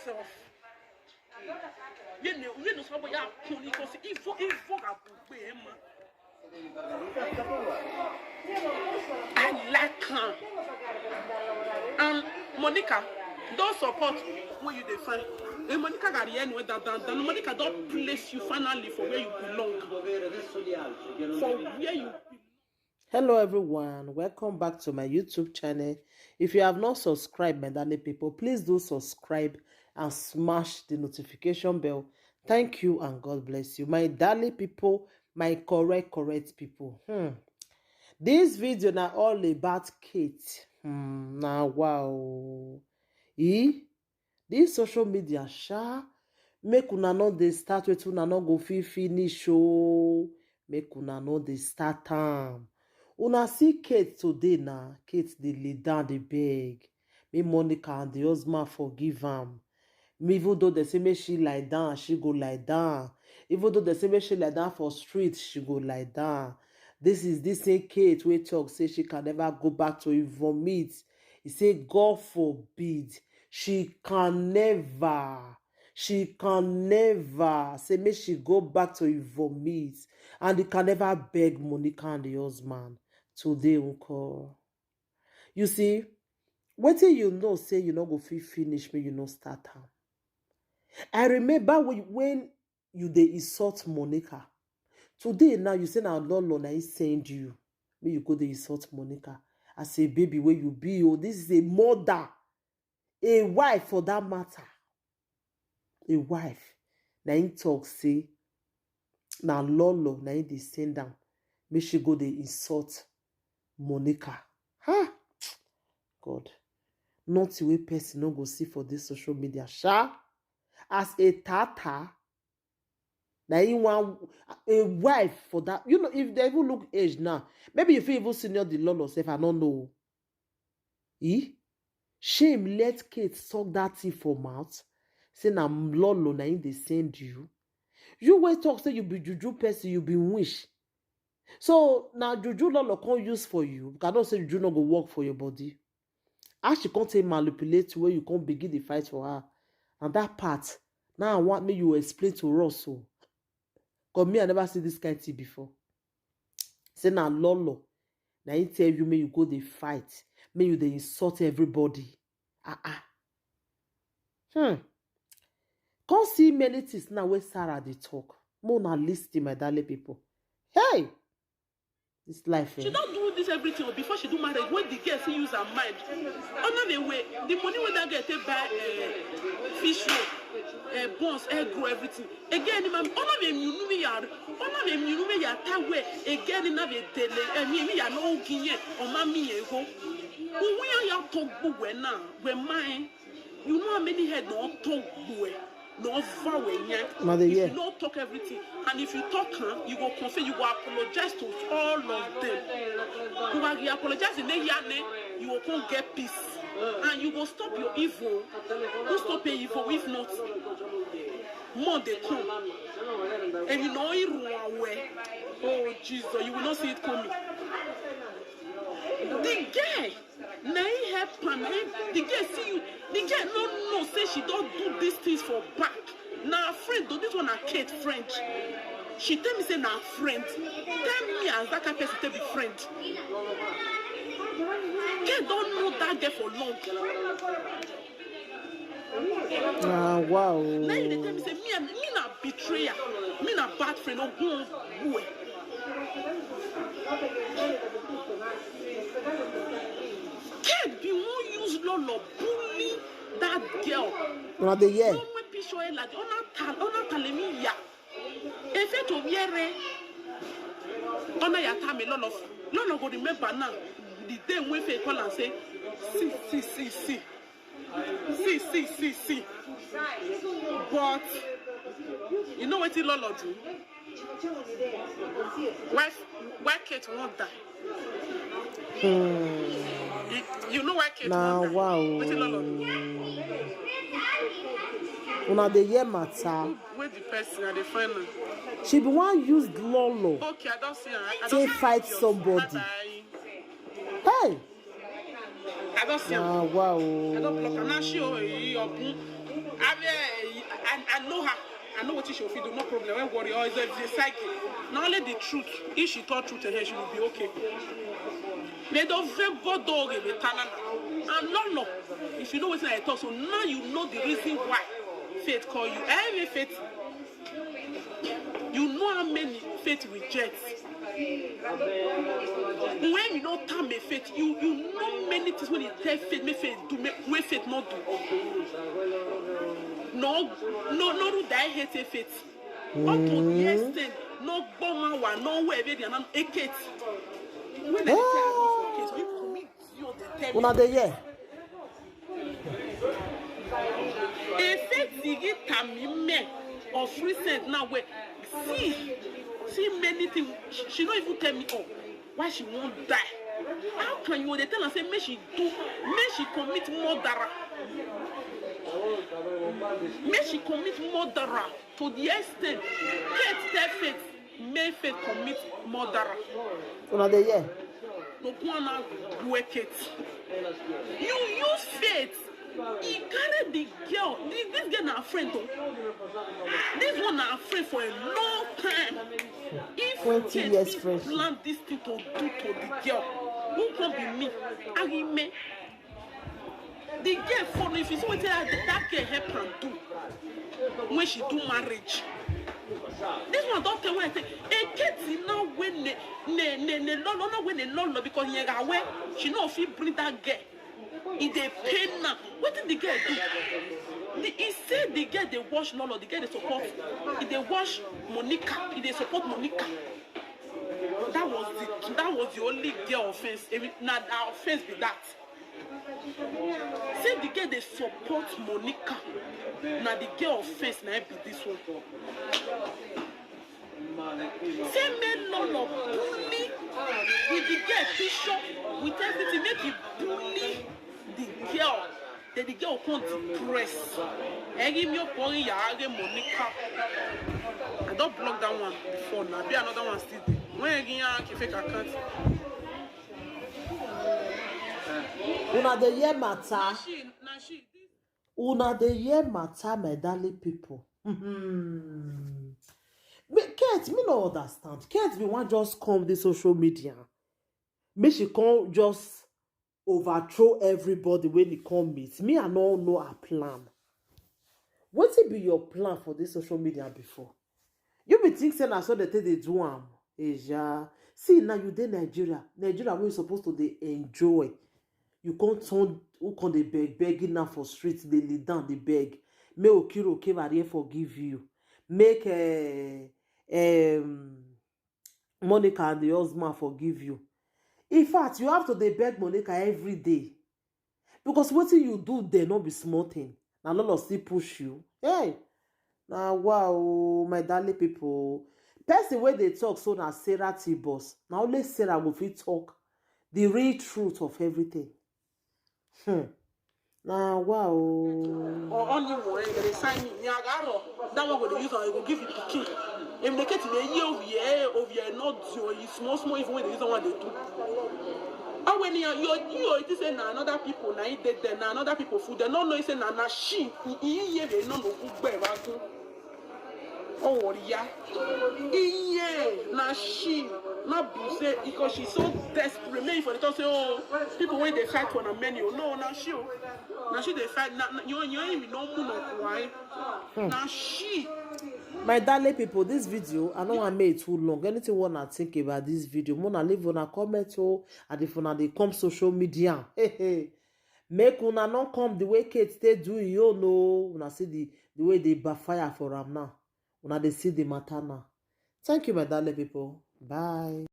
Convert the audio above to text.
yourself. You know somebody because il faut rabouber him. I like her. And Monica, don't support when you define. And Monica got the end with that. Monica don't place you finally for where you belong. For where you. Hello everyone, welcome back to my YouTube channel. If you have not subscribed, my darling people, please do subscribe and smash the notification bell. Thank you and God bless you. My darling people, my correct people. This video now all about Kate. Now wow. This social media make una no dey start with una no go finish make una no dey start am. Una see Kate today now. Kate dey lay down dey beg make Monica and the husband forgive am. Even though they say make she lie down, she go lie down. Even though they say make she lie down for street, she go lie down. This is this same Kate wey talk say she can never go back to e vomit. He say God forbid. She can never say make she go back to e vomit, and he can never beg Monica and the husband today uncle. You see, wetin you know say you no go fit finish me, you no start am. I remember when you dey insult Monica. Today now you say na Lolo na he send you. May you go dey insult Monica as a baby where you be. Oh, this is a mother, a wife for that matter. A wife. Na him talk say na Lolo na him dey send am. Make she go dey insult Monica. God. Nothing wey person no go see for this social media. As a tata, na him want a wife for that. You know, if they even look age now, maybe if you even senior the Lolo self, I don't know. Shame let Kate suck that thing for mouth. Say na Lolo na him they send you. You wait talk say you be juju person, you be wish. So now juju Lolo can't use for you. Cannot say juju no go work for your body. As she can't say manipulate where you can't begin the fight for her. And that part, now I want me you explain to us so. Cause me, I never see this kind of thing before. Say now Lolo. Now he tell you may you go the fight. May you they insult everybody. Can't see many things now where Sarah they talk. More na listen, my darling people. Hey! This life. She don't do this everything before she do marriage. When the girl she use her mind. Another way, the money when that girl take buy fish roll, buns, egg roll, everything. Again, man, all of them you know me yard. All of them you know me yard. That way, again, in a tele, me ya no kinye or mami ego. Who we are talk boy now? When mine, you know how many head no talk boy. No far away yet. If you don't talk everything, and if you talk, you go confess, you go apologize to all of them. You will apologize in the you will get peace, and you will stop your evil. Who stop your evil if not? More they come, and you know it run away. Oh Jesus, you will not see it coming. The guy, now he help him. The girl see you. The girl no say she don't do these things for back. Now friend, though this one a Kate French. She tell me say now friend. Tell me as that kind of person to be friend. Kate don't know that girl for long. Wow. Now you tell me say me na betrayer, me na bad friend. Oh boy. Kate be won't use Lolo bully that girl. Not the year. No me picture like ona talemi ya. Efe to viere. Ona ya tame Lolo go remember now the day when they call and say see. But you know what Lolo do? Why Kate won't die? You know why Kate won't die? Wow. What Lolo do? Una the year matter. Where the person at the final? She be one used Lolo. Okay, I don't see her. I Say don't fight see somebody. Hey! I don't see her. Wow. I don't block her. Now she I know her. I know what she should do. No problem. Don't worry. Or it's a psychic. Not only the truth. If she told truth to her, she will be okay. Mais don't very dog in the and no. If you know what I talk, so now you know the reason why faith call you. Every faith, you know how many faith rejects. When you know time a faith, you know many things when you tell faith, make faith do, make faith not do. No, that hate a faith. Up to the extent, no bomber one, no way, they are not a kid. When they say you commit, you the Una de ye. They say Ziggy Tamime of recent now where see many things. She don't even tell me why she won't die. How can you? They tell her say may she commit murder. May she commit murder to the extent may faith commit murder. Una de ye. No one work it. You use faith. He carried the girl. This girl na friend though. This one na friend for a long time. If 20 years friend. Plan this thing to do to the girl, who can be me? Agime. The girl for if you see what that girl help her do when she do marriage. This one don't tell what I say. A kid now when ne lolo because he aware she know if he bring that girl. It dey pain now. What did the girl do? He said the girl they wash Lolo, the girl they support. They wash Monica. They support Monica. That was the only girl offense. Now our offense be that. Say the girl they support Monica. Now the girl offense now be this one. Say me Lolo bully with the girl Bishop with everything make you bully the girl. Then the girl can't depress. I give me a point Monica. I don't block that one before now. Be another one still there. When I give fake account. Una de ye matter. Una de ye matter, my darling people. Kate, me no understand. Kate, me want just come the social media. Me she come just overthrow everybody when he come meet. Me, I don't know her plan. What be your plan for this social media before? You be think saying I saw the thing they do Asia. See now you dey Nigeria. Nigeria where you supposed to they enjoy. You can't turn who can they begging now for streets, they lay down, they beg. May Okiro Kevarie forgive you. Make Monica and the husband forgive you. In fact, you have to beg Monica every day. Because what you do there not be small thing. Now Lolo still push you. Hey. Now wow, my darling people. Person where they talk so now Sarah T-Boss. Now only Sarah will fit talk the real truth of everything. Now wow. Or only one they sign me. That one will use I will give you the key. If they get in a year of year not small even when they use what they do. And when you say another people now eat dead then another people food they don't know it's na she they no good oh yeah na she not say because she's so desperate maybe for the talk say oh people when they fight on a menu no now she they fight you even know why now she. My darling people, this video, I know I made it too long. Anything you want to think about this video, Mona leave on a comment and if una they come social media. Make una not come the way Kate they do, you know. Una see the way they backfire for them now. Una they see the matter now. Thank you, my darling people. Bye.